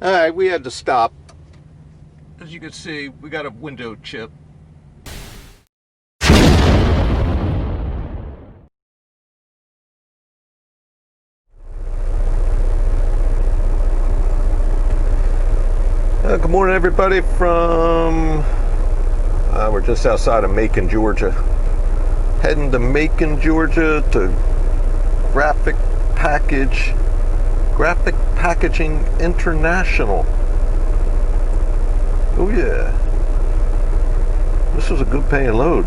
Alright, we had to stop. As you can see, we got a window chip. Good morning, everybody from... we're just outside of Macon, Georgia. Heading to Macon, Georgia to Graphic Packaging International. Oh yeah. This was a good paying load.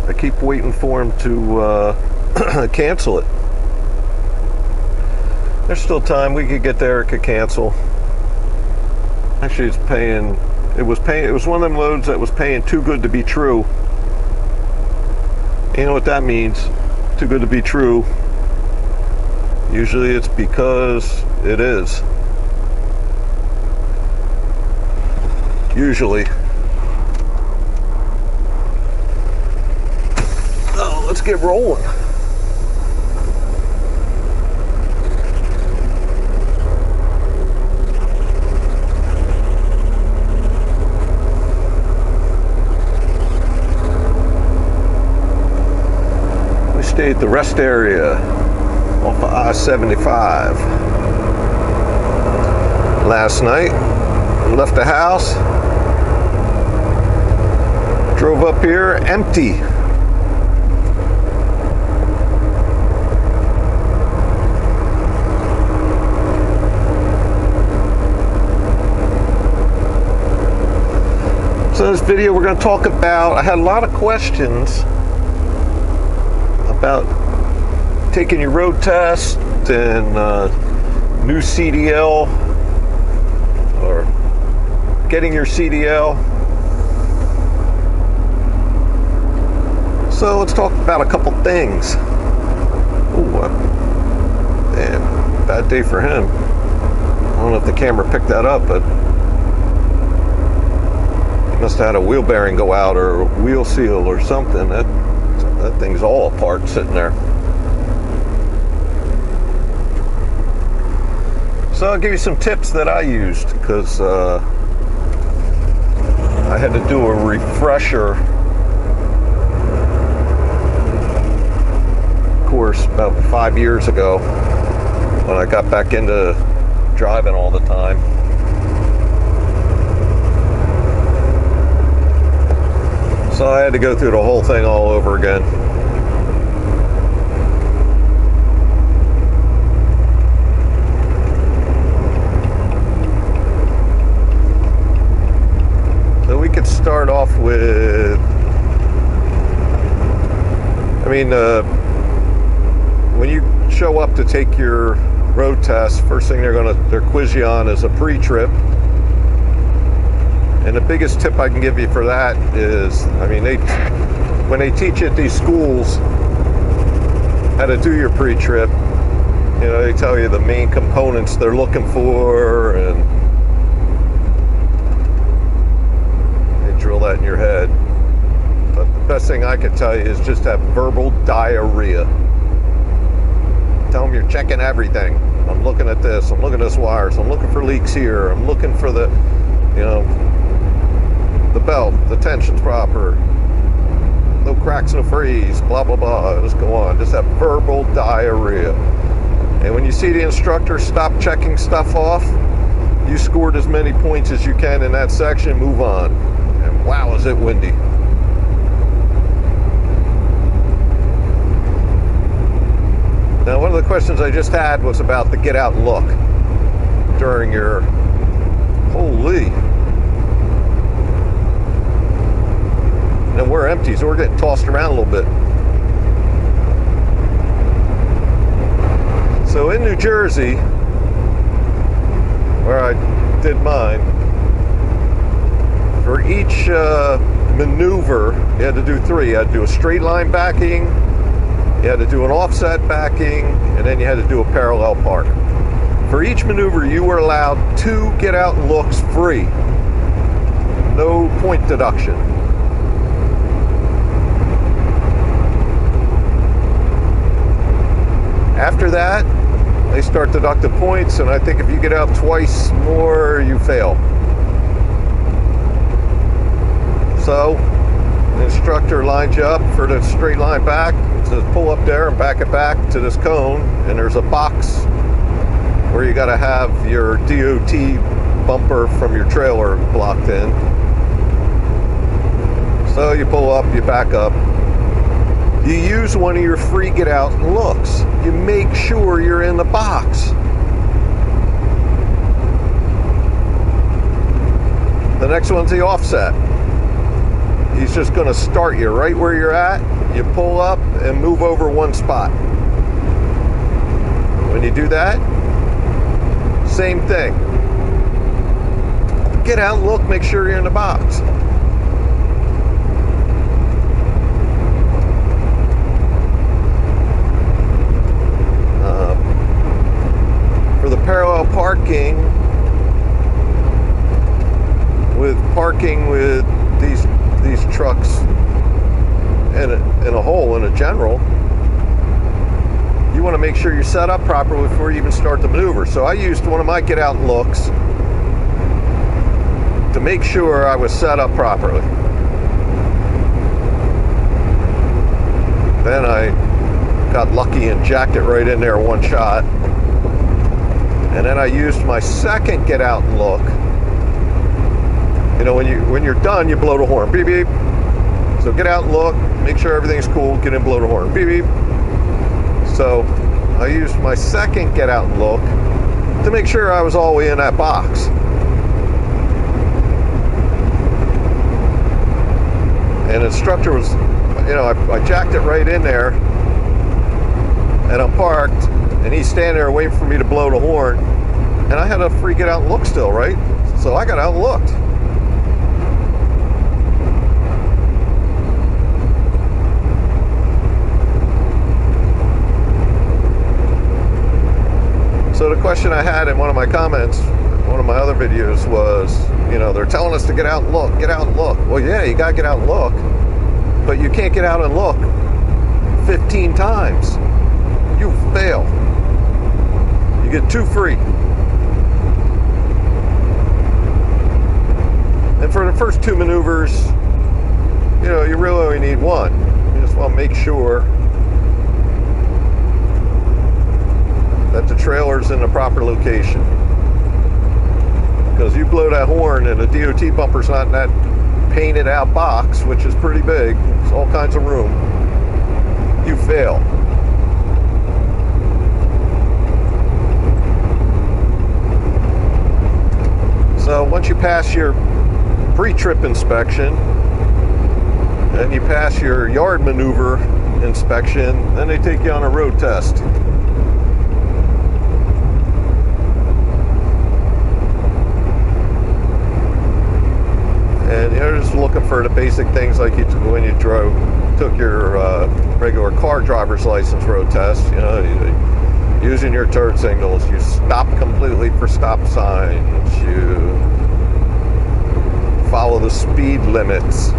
I keep waiting for him to cancel it. There's still time. We could get there. It could cancel. Actually, it's paying. It was one of them loads that was paying too good to be true. You know what that means? Too good to be true. Usually it's because it is. Usually. Oh, let's get rolling. We stayed at the rest area off of I-75 last night. Left the house, drove up here empty. So in this video we're going to talk about, I had a lot of questions about taking your road test and new CDL or getting your CDL. So let's talk about a couple things. Ooh, man, bad day for him. I don't know if the camera picked that up, but he must have had a wheel bearing go out or a wheel seal or something. That thing's all apart sitting there. So I'll give you some tips that I used because I had to do a refresher course about 5 years ago when I got back into driving all the time. So I had to go through the whole thing all over again. So we could start off with, when you show up to take your road test, first thing they're quiz you on is a pre-trip. And the biggest tip I can give you for that is, when they teach at these schools how to do your pre-trip, they tell you the main components they're looking for, and they drill that in your head. But the best thing I can tell you is just have verbal diarrhea. Tell them you're checking everything. I'm looking at this, I'm looking at this wires, I'm looking for leaks here, I'm looking for the belt, the tension's proper, no cracks, no freeze, blah, blah, blah. Just go on. Just have verbal diarrhea. And when you see the instructor stop checking stuff off, you scored as many points as you can in that section, move on. And wow, is it windy. Now, one of the questions I just had was about the get out and look during your, holy. And we're empty, so we're getting tossed around a little bit. So in New Jersey, where I did mine, for each maneuver, you had to do 3. You had to do a straight line backing, you had to do an offset backing, and then you had to do a parallel park. For each maneuver, you were allowed 2 get out and looks free. No point deduction. After that, they start deducting points, and I think if you get out twice more, you fail. So the instructor lines you up for the straight line back. It says pull up there and back it back to this cone, and there's a box where you got to have your DOT bumper from your trailer blocked in. So you pull up, you back up. You use one of your free get out and looks. You make sure you're in the box. The next one's the offset. He's just going to start you right where you're at. You pull up and move over one spot. When you do that, same thing. Get out and look, make sure you're in the box. For the parallel parking, with these trucks in a hole in a general, you want to make sure you're set up properly before you even start the maneuver. So I used one of my get out and looks to make sure I was set up properly. Then I got lucky and jacked it right in there one shot. And then I used my second get out and look. You know, when you're done, you blow the horn. Beep beep. So get out and look, make sure everything's cool, get in, blow the horn. Beep beep. So I used my second get out and look to make sure I was all the way in that box. And the instructor was, you know, I jacked it right in there, and I'm parked, and he's standing there waiting for me to blow the horn, and I had a free get out and look still, right? So I got out and looked. So the question I had in one of my comments, one of my other videos was, you know, they're telling us to get out and look, get out and look. Well, yeah, you got to get out and look, but you can't get out and look 15 times. You fail. You get 2 free. And for the first 2 maneuvers, you know, you really only need 1. You just want to make sure that the trailer's in the proper location. Because you blow that horn and the DOT bumper's not in that painted out box, which is pretty big, it's all kinds of room, you fail. So once you pass your pre-trip inspection and you pass your yard maneuver inspection, then they take you on a road test. And you're just looking for the basic things like you when you took your regular car driver's license road test. You know, using your turn signals, you stop completely for stop signs, you follow the speed limits.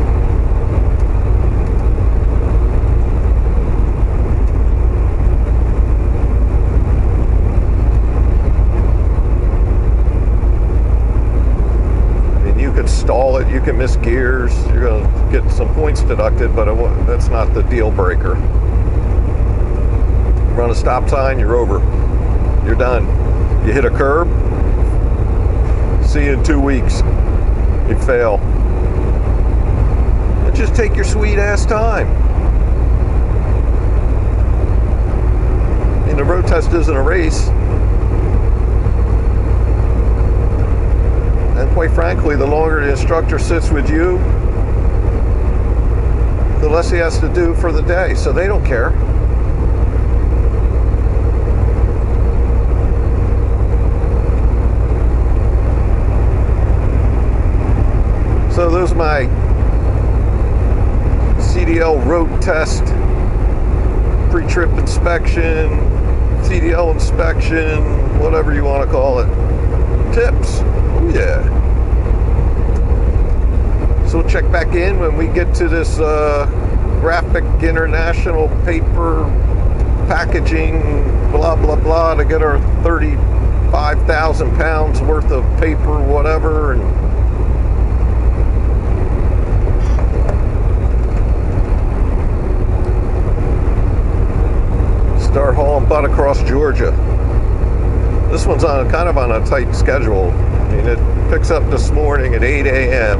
Stall it, you can miss gears, you're going to get some points deducted, but that's not the deal breaker. Run a stop sign, you're over. You're done. You hit a curb, see you in 2 weeks. You fail. And just take your sweet ass time. And the road test isn't a race. And quite frankly, the longer the instructor sits with you, the less he has to do for the day. So they don't care. So those are my CDL road test, pre-trip inspection, CDL inspection, whatever you want to call it, tips. Oh yeah. So we'll check back in when we get to this graphic international paper packaging, blah, blah, blah, to get our 35,000 pounds worth of paper, whatever, and start hauling butt across Georgia. This one's on kind of on a tight schedule. I mean, it picks up this morning at 8 a.m.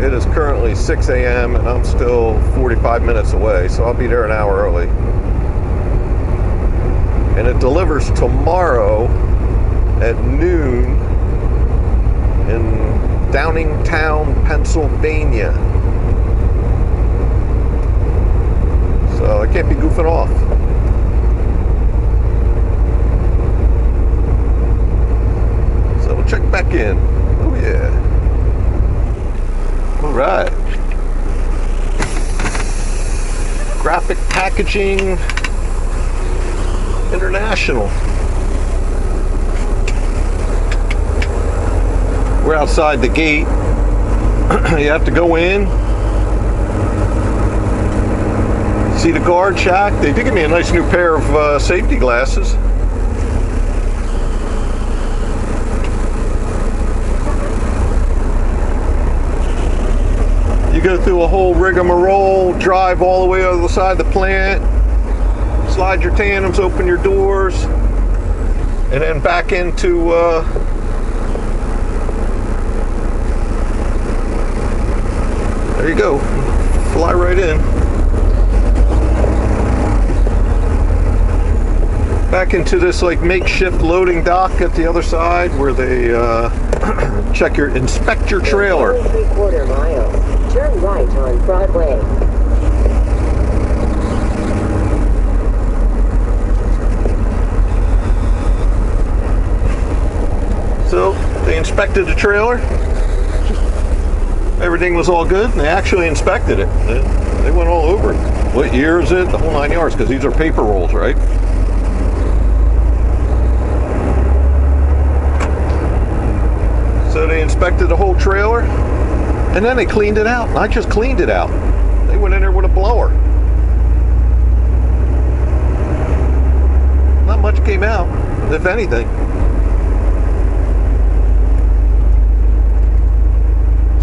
It is currently 6 a.m. and I'm still 45 minutes away, so I'll be there an hour early. And it delivers tomorrow at noon in Downingtown, Pennsylvania. So I can't be goofing off. So we'll check back in. Oh yeah. All right. Graphic Packaging International. We're outside the gate. You have to go in. See the guard shack? They did give me a nice new pair of safety glasses. You go through a whole rigmarole, drive all the way over the side of the plant, slide your tandems, open your doors, and then back into there you go. Fly right in. Back into this like makeshift loading dock at the other side where they inspect your trailer. 3/4 miles. Turn right on Broadway. So they inspected the trailer. Everything was all good, and they actually inspected it. They went all over it. What year is it? The whole 9 yards, because these are paper rolls, right? So they inspected the whole trailer, and then they cleaned it out. Not just cleaned it out. They went in there with a blower. Not much came out, if anything.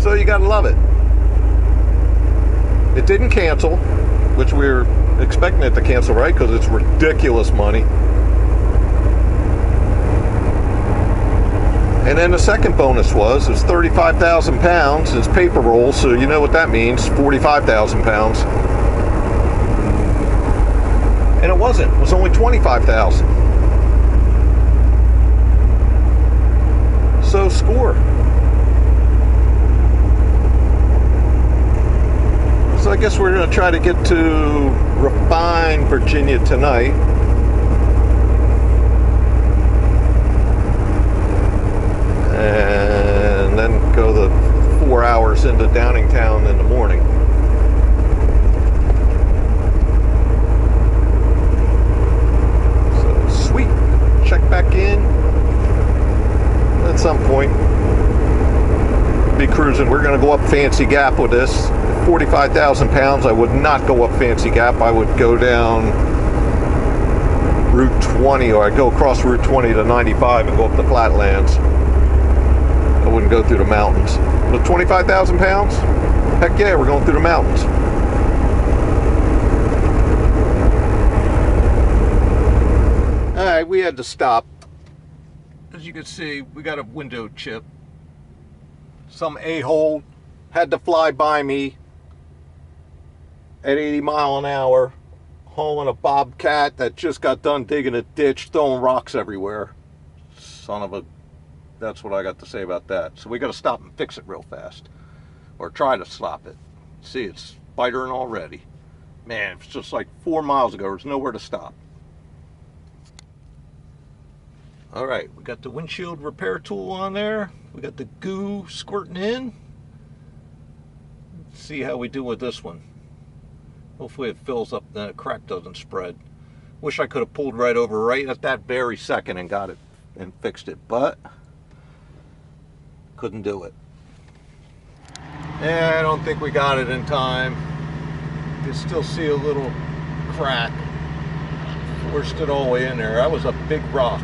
So you gotta love it. It didn't cancel, which we were expecting it to cancel, right? Because it's ridiculous money. And then the second bonus was, it's 35,000 pounds, it's paper roll, so you know what that means, 45,000 pounds. And it wasn't, it was only 25,000. So score. So I guess we're gonna try to get to Refine, Virginia tonight. And then go the 4 hours into Downingtown in the morning. So sweet. Check back in at some point. Be cruising. We're going to go up Fancy Gap with this. 45,000 pounds. I would not go up Fancy Gap. I would go down Route 20, or I'd go across Route 20 to 95 and go up the flatlands. I wouldn't go through the mountains. But 25,000 pounds? Heck yeah, we're going through the mountains. Alright, we had to stop. As you can see, we got a window chip. Some a-hole had to fly by me at 80 miles an hour, hauling a bobcat that just got done digging a ditch, throwing rocks everywhere. Son of a... That's what I got to say about that. So we got to stop and fix it real fast. Or try to stop it. See, it's spidering already. Man, it's just like 4 miles ago. There's nowhere to stop. Alright, we got the windshield repair tool on there. We got the goo squirting in. Let's see how we do with this one. Hopefully it fills up and the crack doesn't spread. Wish I could have pulled right over right at that very second and got it and fixed it, but couldn't do it. Yeah, I don't think we got it in time. You can still see a little crack. Forced it all the way in there. That was a big rock.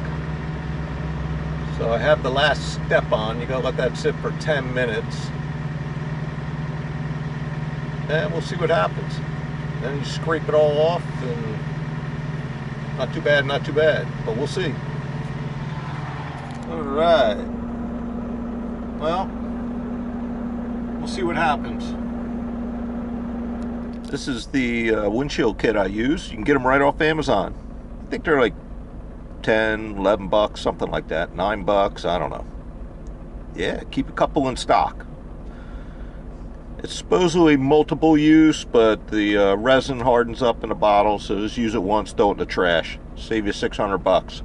So I have the last step on. You gotta let that sit for 10 minutes. And we'll see what happens. Then you scrape it all off, and not too bad, not too bad. But we'll see. Alright. Well, we'll see what happens. This is the windshield kit I use. You can get them right off Amazon. I think they're like 10, 11 bucks, something like that. 9 bucks, I don't know. Yeah, keep a couple in stock. It's supposedly multiple use, but the resin hardens up in the bottle, so just use it once, throw it in the trash. Save you 600 bucks.